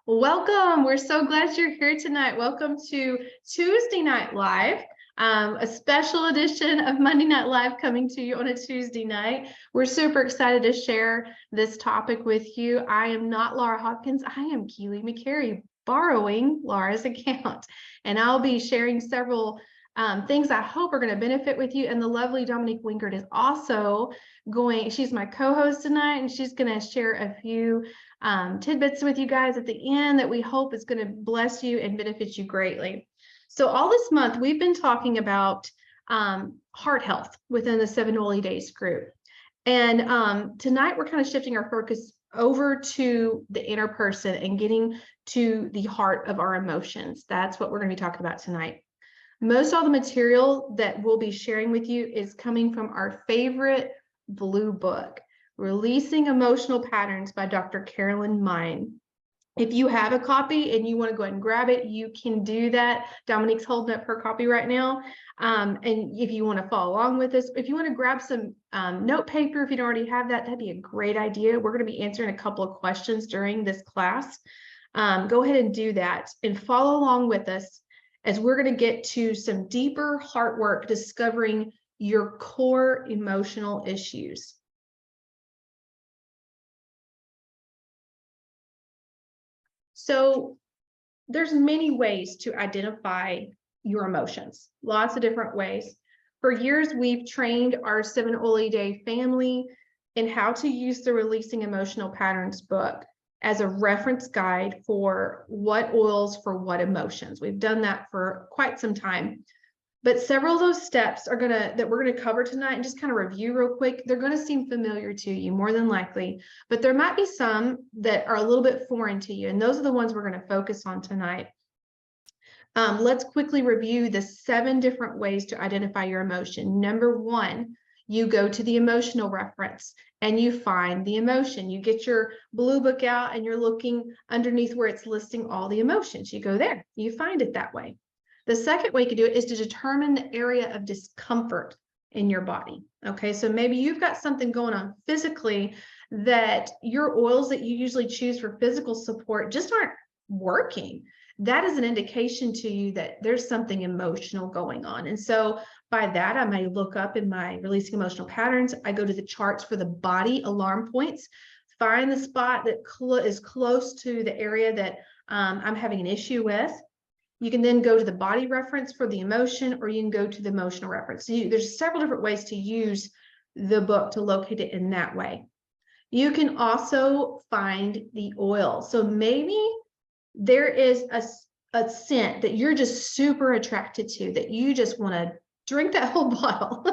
Welcome. We're so glad you're here tonight. Welcome to Tuesday Night Live, a special edition of Monday Night Live coming to you on a Tuesday night. We're super excited to share this topic with you. I am not Laura Hopkins. I am Keely McCary, borrowing Laura's account, and I'll be sharing several things I hope are going to benefit with you. And the lovely Dominique Wingert is also she's my co-host tonight, and she's going to share a few tidbits with you guys at the end that we hope is going to bless you and benefit you greatly. So all this month, we've been talking about heart health within the 7 Holy Days group. And tonight, we're kind of shifting our focus over to the inner person and getting to the heart of our emotions. That's what we're going to be talking about tonight. Most all the material that we'll be sharing with you is coming from our favorite blue book, Releasing Emotional Patterns by Dr. Carolyn Mein. If you have a copy and you want to go ahead and grab it, you can do that. Dominique's holding up her copy right now. And if you want to follow along with us, if you want to grab some note paper, if you don't already have that, that'd be a great idea. We're going to be answering a couple of questions during this class. Go ahead and do that and follow along with us as we're going to get to some deeper heart work, discovering your core emotional issues. So there's many ways to identify your emotions, lots of different ways. For years, we've trained our 7 Holy Day family in how to use the Releasing Emotional Patterns book as a reference guide for what oils for what emotions. We've done that for quite some time. But several of those steps that we're gonna cover tonight and just kind of review real quick, they're gonna seem familiar to you more than likely, but there might be some that are a little bit foreign to you, and those are the ones we're gonna focus on tonight. Let's quickly review the 7 different ways to identify your emotion. Number 1, you go to the emotional reference and you find the emotion. You get your blue book out and you're looking underneath where it's listing all the emotions. You go there, you find it that way. The second way you can do it is to determine the area of discomfort in your body. Okay, so maybe you've got something going on physically that your oils that you usually choose for physical support just aren't working. That is an indication to you that there's something emotional going on. And so by that, I may look up in my Releasing Emotional Patterns. I go to the charts for the body alarm points, find the spot that is close to the area that I'm having an issue with. You can then go to the body reference for the emotion, or you can go to the emotional reference. So there's several different ways to use the book to locate it in that way. You can also find the oil. So maybe there is a scent that you're just super attracted to, that you just want to drink that whole bottle.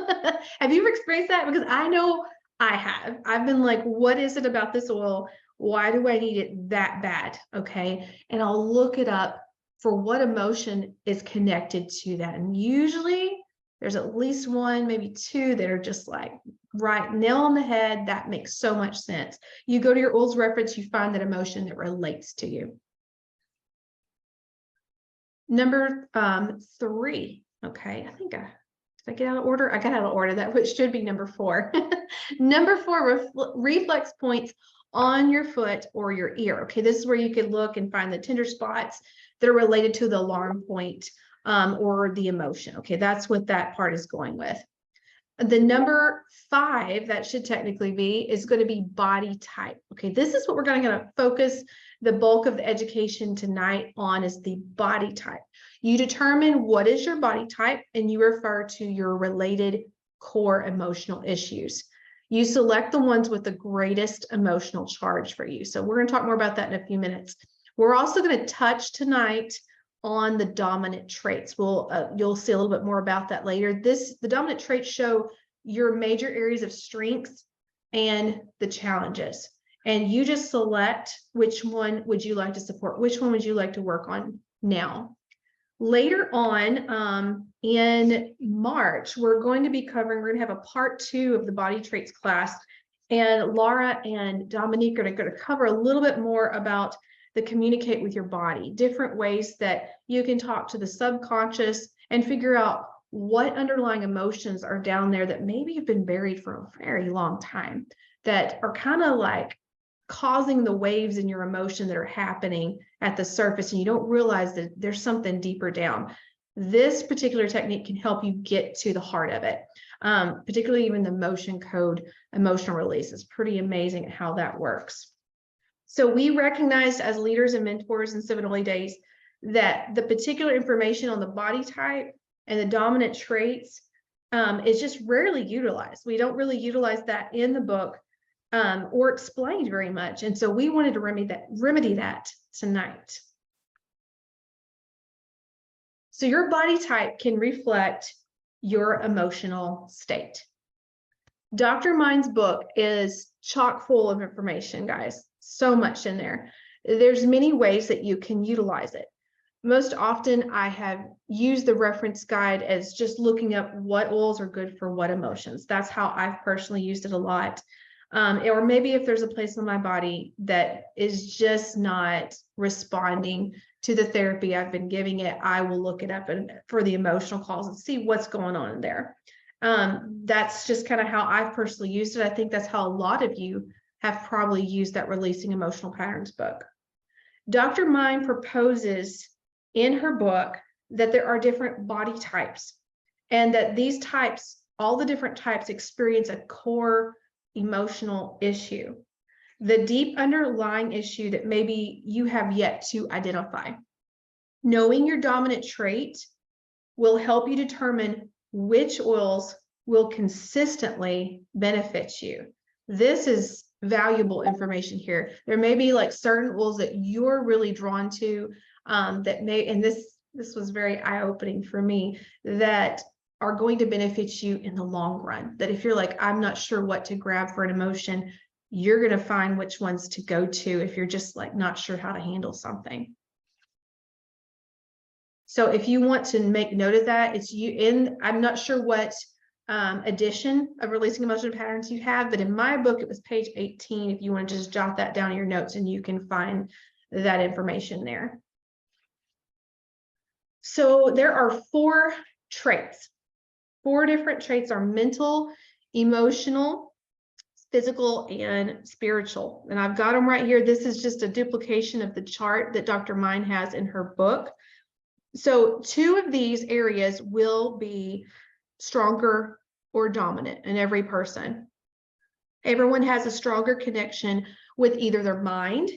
Have you ever experienced that? Because I know I have. I've been like, what is it about this oil? Why do I need it that bad? Okay. And I'll look it up for what emotion is connected to that. And usually there's at least 1, maybe 2 that are just like right nail on the head. That makes so much sense. You go to your oils reference, you find that emotion that relates to you. Number 3. Okay, did I get out of order? I got out of order. That which should be number 4. Number 4, reflex points on your foot or your ear. Okay, this is where you could look and find the tender spots that are related to the alarm point or the emotion. Okay, that's what that part is going with. The number 5, that should technically be, is going to be body type. Okay, this is what we're going to focus the bulk of the education tonight on, is the body type. You determine what is your body type and you refer to your related core emotional issues. You select the ones with the greatest emotional charge for you. So we're going to talk more about that in a few minutes. We're also going to touch tonight on the dominant traits. You'll see a little bit more about that later. The dominant traits show your major areas of strength and the challenges. And you just select which one would you like to support, which one would you like to work on now. Later on in March, we're going to have a part 2 of the body traits class. And Laura and Dominique are going to cover a little bit more about the communicate with your body, different ways that you can talk to the subconscious and figure out what underlying emotions are down there that maybe have been buried for a very long time, that are kind of like causing the waves in your emotion that are happening at the surface, and you don't realize that there's something deeper down. This particular technique can help you get to the heart of it. Particularly even the motion code, emotional release is pretty amazing at how that works. So we recognized as leaders and mentors in 7 Early Days that the particular information on the body type and the dominant traits is just rarely utilized. We don't really utilize that in the book or explained very much. And so we wanted to remedy that tonight. So your body type can reflect your emotional state. Dr. Mein's book is chock full of information, guys. So much in there. There's many ways that you can utilize it. Most often I have used the reference guide as just looking up what oils are good for what emotions. That's how I've personally used it a lot. Or maybe if there's a place in my body that is just not responding to the therapy I've been giving it, I will look it up for the emotional calls and see what's going on in there. That's just kind of how I've personally used it. I think that's how a lot of you have probably used that Releasing Emotional Patterns book. Dr. Mein proposes in her book that there are different body types, and that these types, all the different types, experience a core emotional issue, the deep underlying issue that maybe you have yet to identify. Knowing your dominant trait will help you determine which oils will consistently benefit you. This is valuable information here. There may be like certain oils that you're really drawn to that may, and this was very eye-opening for me, that are going to benefit you in the long run. That if you're like, I'm not sure what to grab for an emotion, you're going to find which ones to go to if you're just like not sure how to handle something. So if you want to make note of that, it's you in, I'm not sure what edition of Releasing Emotional Patterns you have, but in my book, it was page 18. If you want to just jot that down in your notes, and you can find that information there. So there are 4 traits. 4 different traits are mental, emotional, physical, and spiritual. And I've got them right here. This is just a duplication of the chart that Dr. Mein has in her book. So 2 of these areas will be stronger or dominant in every person. Everyone has a stronger connection with either their mind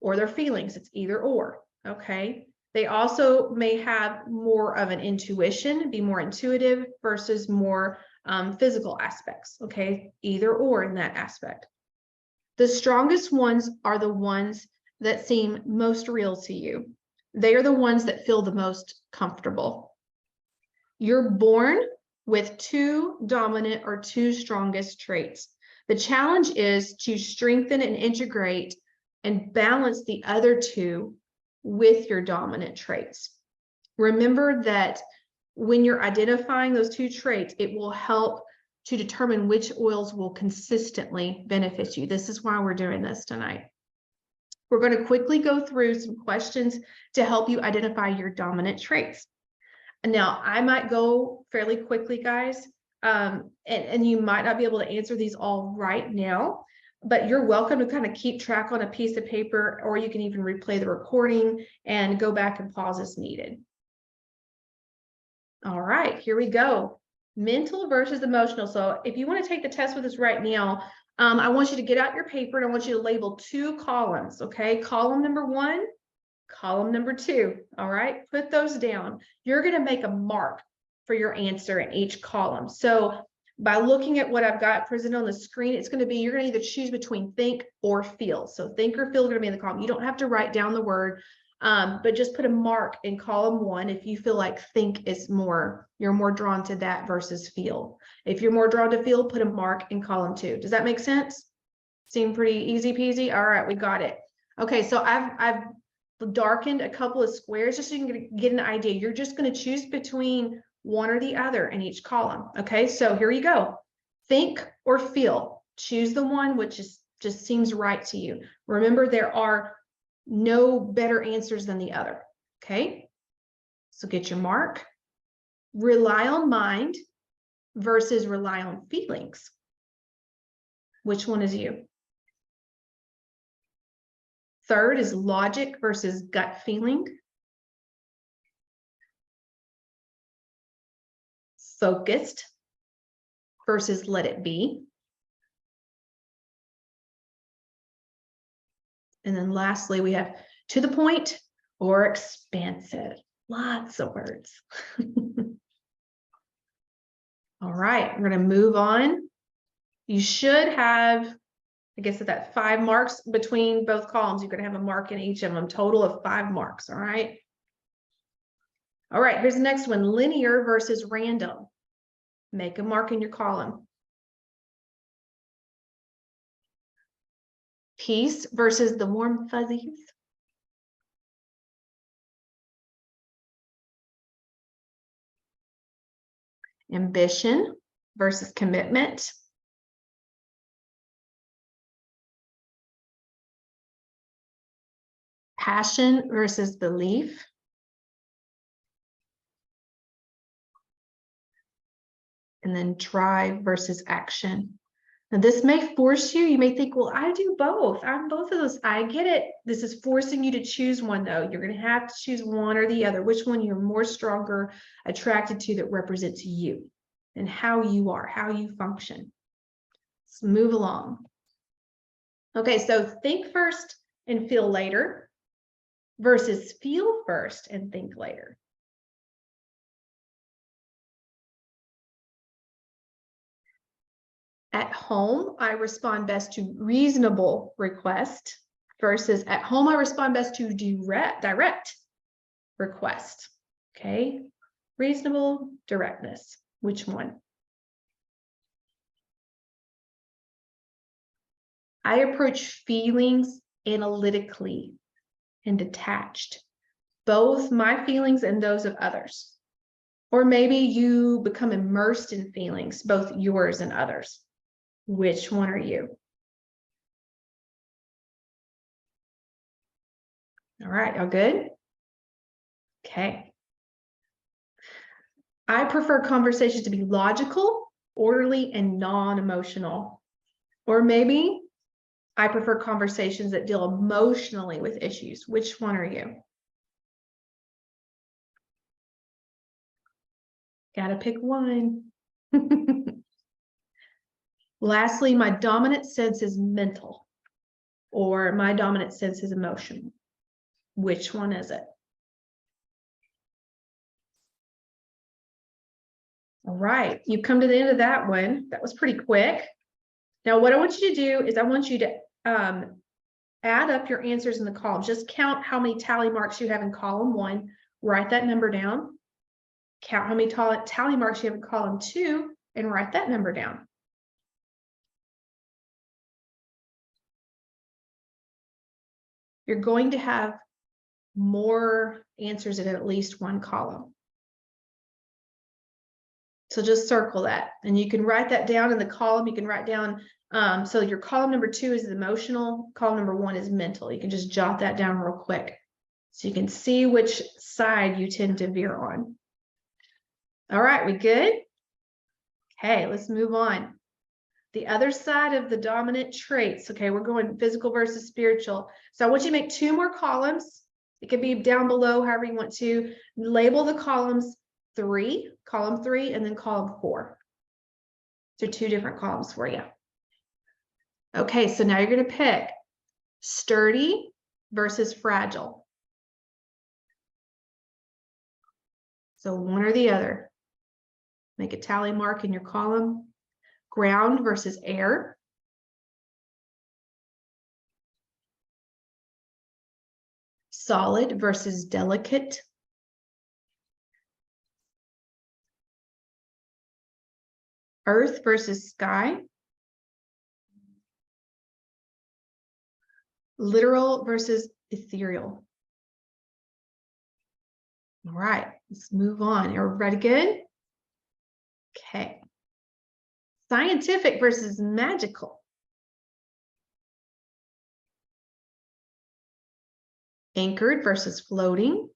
or their feelings. It's either or, okay? They also may have more of an intuition, be more intuitive versus more physical aspects, okay? Either or in that aspect. The strongest ones are the ones that seem most real to you. They are the ones that feel the most comfortable. You're born with 2 dominant or 2 strongest traits. The challenge is to strengthen and integrate and balance the other 2 with your dominant traits. Remember that when you're identifying those 2 traits, it will help to determine which oils will consistently benefit you. This is why we're doing this tonight. We're going to quickly go through some questions to help you identify your dominant traits. Now, I might go fairly quickly, guys, and you might not be able to answer these all right now, but you're welcome to kind of keep track on a piece of paper, or you can even replay the recording and go back and pause as needed. All right, here we go. Mental versus emotional. So if you want to take the test with us right now, I want you to get out your paper and I want you to label 2 columns, okay? Column number 1, column number 2, all right? Put those down. You're going to make a mark for your answer in each column. So by looking at what I've got presented on the screen, it's going to be, you're going to either choose between think or feel. So think or feel are going to be in the column. You don't have to write down the word, but just put a mark in column 1 if you feel like think is more, you're more drawn to that versus feel. If you're more drawn to feel, put a mark in column 2. Does that make sense? Seem pretty easy peasy? All right, we got it. Okay, so I've darkened a couple of squares just so you can get an idea. You're just going to choose between one or the other in each column. Okay, so here you go. Think or feel. Choose the one which just seems right to you. Remember, there are no better answers than the other. Okay, so get your mark. Rely on mind versus rely on feelings. Which one is you? Third is logic versus gut feeling. Focused versus let it be. And then lastly, we have to the point or expansive. Lots of words. All right, we're going to move on. You should have, I guess, that 5 marks between both columns. You're going to have a mark in each of them, total of 5 marks. All right. All right, here's the next one, linear versus random. Make a mark in your column. Peace versus the warm fuzzies. Ambition versus commitment. Passion versus belief. And then drive versus action. Now this may force you may think, well, I do both. I'm both of those. I get it. This is forcing you to choose one though. You're going to have to choose one or the other, which one you're more stronger attracted to that represents you and how you are, how you function. Let's move along. Okay, so think first and feel later versus feel first and think later. At home, I respond best to reasonable request versus at home, I respond best to direct request. Okay, reasonable directness. Which one? I approach feelings analytically and detached, both my feelings and those of others. Or maybe you become immersed in feelings, both yours and others. Which one are you? All right, all good? Okay. I prefer conversations to be logical, orderly, and non-emotional. Or maybe I prefer conversations that deal emotionally with issues. Which one are you? Gotta pick one. Lastly, my dominant sense is mental, or my dominant sense is emotional. Which one is it? All right, you've come to the end of that one. That was pretty quick. Now, what I want you to do is I want you to add up your answers in the column. Just count how many tally marks you have in column 1. Write that number down. Count how many tally marks you have in column 2 and write that number down. You're going to have more answers in at least one column. So just circle that, and you can write that down in the column. You can write down, so your column number 2 is emotional, column number 1 is mental. You can just jot that down real quick so you can see which side you tend to veer on. All right, we good? Okay, let's move on. The other side of the dominant traits. Okay, we're going physical versus spiritual. So I want you to make 2 more columns. It can be down below, however you want to. Label the columns column 3, and then column 4. So 2 different columns for you. Okay, so now you're going to pick sturdy versus fragile. So one or the other. Make a tally mark in your column. Ground versus air. Solid versus delicate. Earth versus sky. Literal versus ethereal. All right, let's move on. Everybody good? Okay. Scientific versus magical. Anchored versus floating.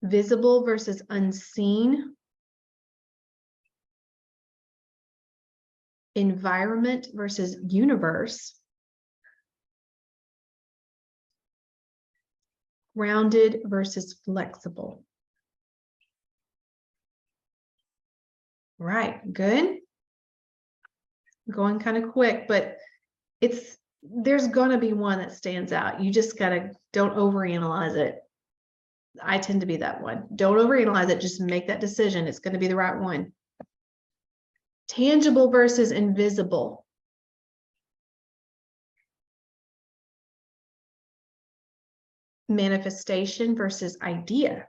Visible versus unseen. environment versus universe, grounded versus flexible. Right, good. Going kind of quick, but there's gonna be one that stands out. You just don't overanalyze it. I tend to be that one. Don't overanalyze it, just make that decision. It's gonna be the right one. Tangible versus invisible. Manifestation versus idea.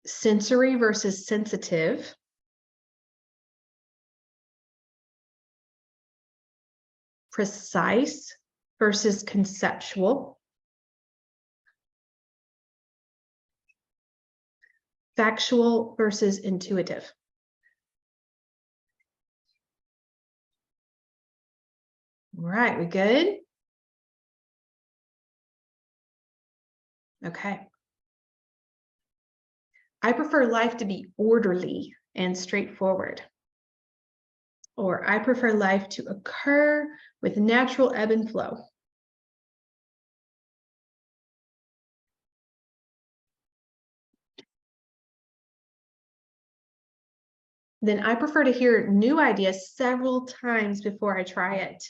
Sensory versus sensitive. Precise versus conceptual. Factual versus intuitive. All right, we good? Okay. I prefer life to be orderly and straightforward. Or I prefer life to occur with natural ebb and flow. Then I prefer to hear new ideas several times before I try it.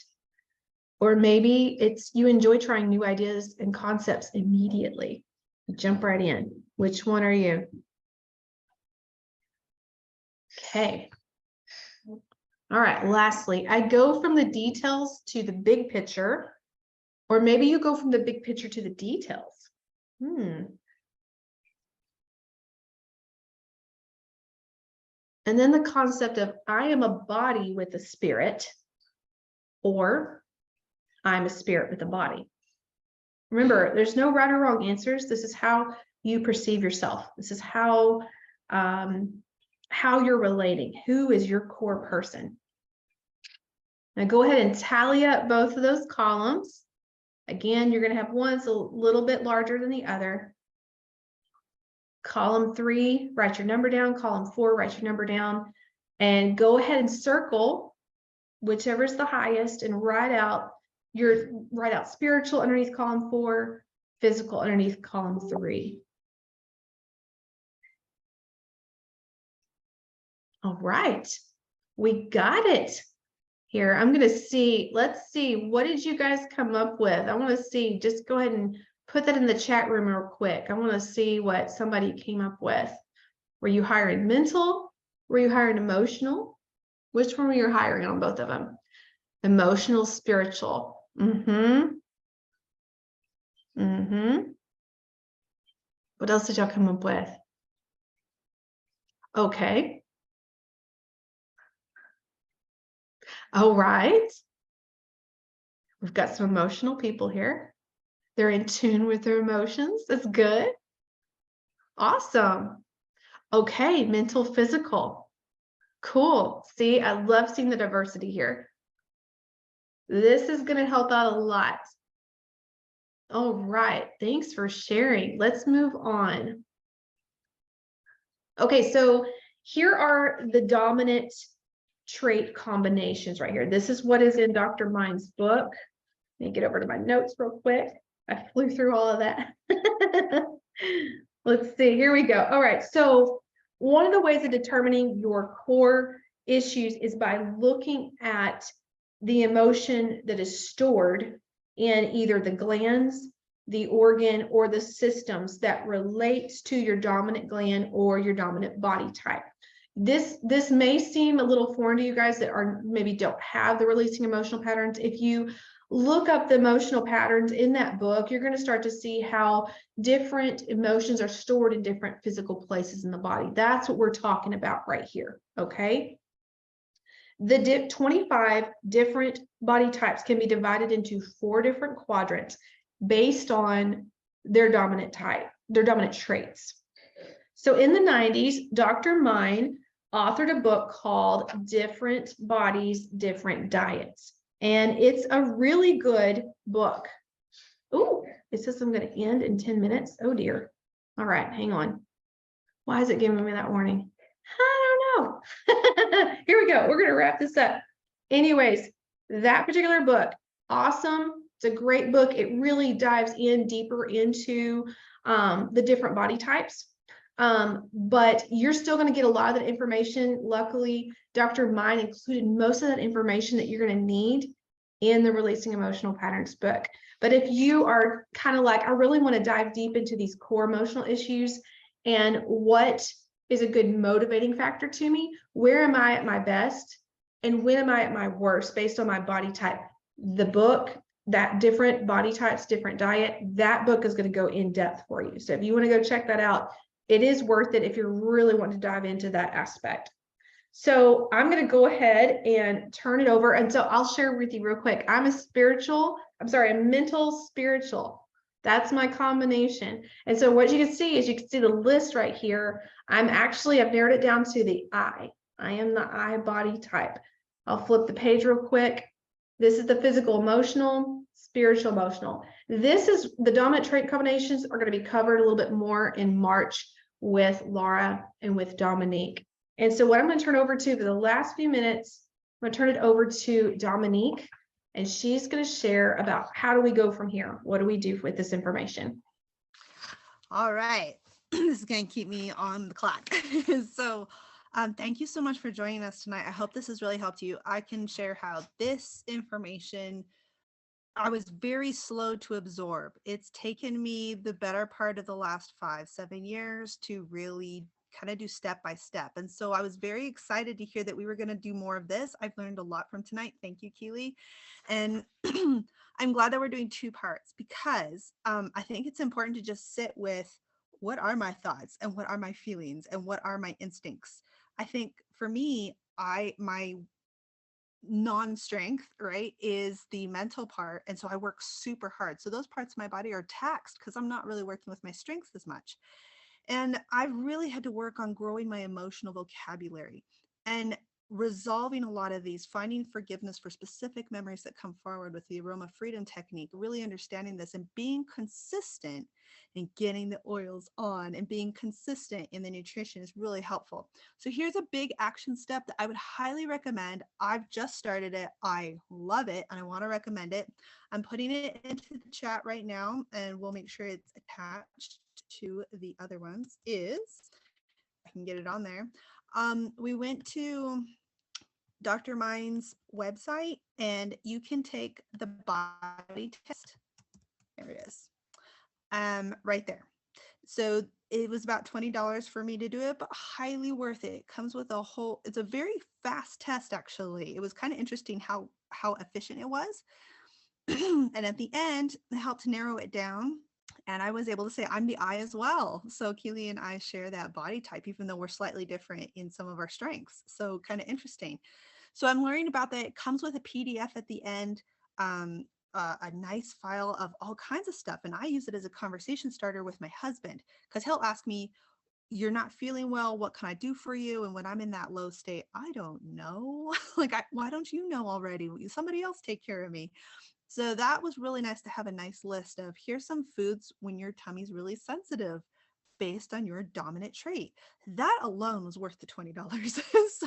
Or maybe it's you enjoy trying new ideas and concepts immediately. Jump right in. Which one are you? Okay. All right, lastly, I go from the details to the big picture, or maybe you go from the big picture to the details. And then the concept of I am a body with a spirit, or I'm a spirit with a body. Remember, there's no right or wrong answers. This is how you perceive yourself. This is how you're relating. Who is your core person? Now go ahead and tally up both of those columns. Again, you're going to have one that's a little bit larger than the other. Column 3, write your number down. Column 4, write your number down. And go ahead and circle whichever is the highest and write out spiritual underneath column 4, physical underneath column 3. All right, we got it. Here, I'm going to see, let's see, what did you guys come up with? I want to see, just go ahead and put that in the chat room real quick. I want to see what somebody came up with. Were you hiring mental? Were you hiring emotional? Which one were you hiring on both of them? Emotional, spiritual. What else did y'all come up with? Okay. All right. We've got some emotional people here. They're in tune with their emotions. That's good. Awesome. Okay, mental, physical. Cool. See, I love seeing the diversity here. This is going to help out a lot. All right. Thanks for sharing. Let's move on. Okay, so here are the dominant trait combinations right here. This is what is in Dr. Mein's book. Let me get over to my notes real quick. I flew through all of that. Let's see, here we go. All right, so one of the ways of determining your core issues is by looking at the emotion that is stored in either the glands, the organ, or the systems that relates to your dominant gland or your dominant body type. This may seem a little foreign to you guys that maybe don't have the releasing emotional patterns. If you look up the emotional patterns in that book, you're going to start to see how different emotions are stored in different physical places in the body. That's what we're talking about right here, okay? The 25 different body types can be divided into 4 different quadrants based on their dominant type, their dominant traits. So in the 90s, Dr. Mein authored a book called Different Bodies, Different Diets. And it's a really good book. Oh, it says I'm going to end in 10 minutes. Oh dear. All right, hang on. Why is it giving me that warning? I don't know. Here we go. We're going to wrap this up. Anyways, that particular book, awesome. It's a great book. It really dives in deeper into the different body types. But you're still going to get a lot of that information. Luckily, Dr. Mein included most of that information that you're going to need in the Releasing Emotional Patterns book. But if you are kind of like, I really want to dive deep into these core emotional issues and what is a good motivating factor to me, where am I at my best, and when am I at my worst based on my body type, the book, that different body types, different diet, that book is going to go in depth for you. So if you want to go check that out, it is worth it if you're really wanting to dive into that aspect. So I'm going to go ahead and turn it over. And so I'll share with you real quick. I'm a mental spiritual. That's my combination. And so what you can see is you can see the list right here. I've narrowed it down to the I. I am the I body type. I'll flip the page real quick. This is the physical, emotional, spiritual, emotional. This is the dominant trait combinations are going to be covered a little bit more in March with Laura and with Dominique. And so what I'm going to turn over to for the last few minutes, I'm going to turn it over to Dominique, and she's going to share about how do we go from here? What do we do with this information? All right. This is going to keep me on the clock. So thank you so much for joining us tonight. I hope this has really helped you. I can share how this information I was very slow to absorb. It's taken me the better part of the last 5-7 years to really kind of do step by step. And so I was very excited to hear that we were going to do more of this. I've learned a lot from tonight. Thank you, Keely. And I'm glad that we're doing 2 parts because I think it's important to just sit with what are my thoughts and what are my feelings and what are my instincts. I think for me, my non-strength, right, is the mental part. And so I work super hard. So those parts of my body are taxed because I'm not really working with my strengths as much. And I've really had to work on growing my emotional vocabulary and resolving a lot of these, finding forgiveness for specific memories that come forward with the aroma freedom technique, really understanding this and being consistent in getting the oils on and being consistent in the nutrition is really helpful. So here's a big action step that I would highly recommend. I've just started it. I love it and I want to recommend it. I'm putting it into the chat right now and we'll make sure it's attached to the other ones is, I can get it on there. We went to Dr. Mein's website and you can take the body test. There it is. Right there. So it was about $20 for me to do it, but highly worth it. It comes with it's a very fast test actually. It was kind of interesting how efficient it was. And at the end, it helped narrow it down. And I was able to say I'm the I as well. So Keely and I share that body type, even though we're slightly different in some of our strengths. So kind of interesting. So I'm learning about that. It comes with a PDF at the end, a nice file of all kinds of stuff. And I use it as a conversation starter with my husband because he'll ask me, you're not feeling well. What can I do for you? And when I'm in that low state, I don't know. Why don't you know already? Somebody else take care of me. So that was really nice to have a nice list of here's some foods when your tummy's really sensitive based on your dominant trait. That alone was worth the $20.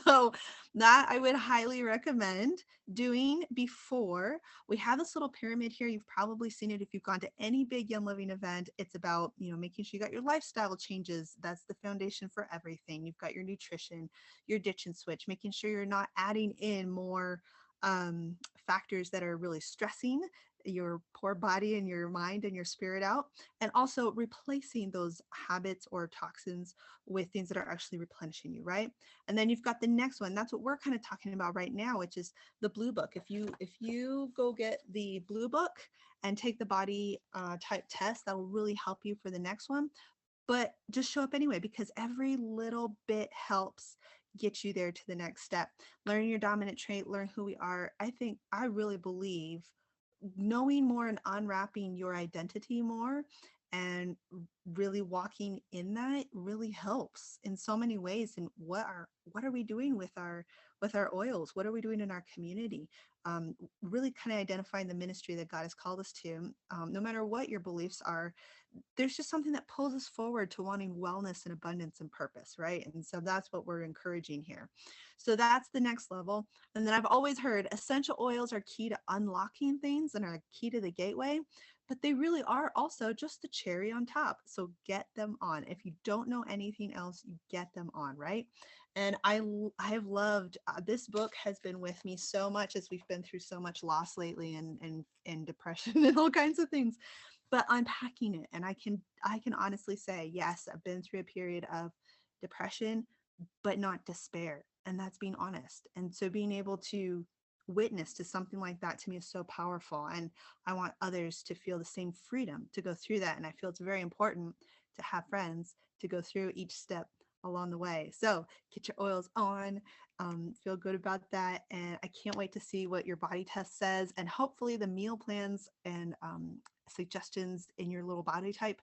So that I would highly recommend doing before. We have this little pyramid here. You've probably seen it if you've gone to any big Young Living event. It's about, making sure you got your lifestyle changes. That's the foundation for everything. You've got your nutrition, your ditch and switch, making sure you're not adding in more factors that are really stressing your poor body and your mind and your spirit out, and also replacing those habits or toxins with things that are actually replenishing you, right? And then you've got the next one. That's what we're kind of talking about right now, which is the blue book. If you go get the blue book and take the body type test, that will really help you for the next one. But just show up anyway, because every little bit helps get you there to the next step. Learn your dominant trait, learn who we are. I really believe knowing more and unwrapping your identity more and really walking in that really helps in so many ways. And what are we doing with our with our oils? What are we doing in our community? Really kind of identifying the ministry that God has called us to. No matter what your beliefs are, there's just something that pulls us forward to wanting wellness and abundance and purpose, right? And so that's what we're encouraging here. So that's the next level. And then I've always heard essential oils are key to unlocking things and are key to the gateway, but they really are also just the cherry on top. So get them on. If you don't know anything else, you get them on, right? And I have loved this book has been with me so much as we've been through so much loss lately and depression and all kinds of things, but unpacking it. And I can honestly say, yes, I've been through a period of depression, but not despair. And that's being honest. And so being able to witness to something like that to me is so powerful. And I want others to feel the same freedom to go through that. And I feel it's very important to have friends to go through each step along the way. So get your oils on, feel good about that. And I can't wait to see what your body test says. And hopefully the meal plans and suggestions in your little body type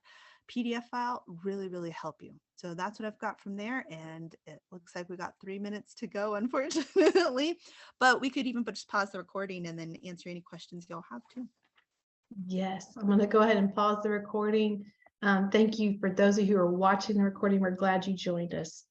PDF file really, really help you. So that's what I've got from there. And it looks like we got 3 minutes to go, unfortunately, but we could even just pause the recording and then answer any questions you'll have too. Yes, I'm going to go ahead and pause the recording. Thank you for those of you who are watching the recording. We're glad you joined us.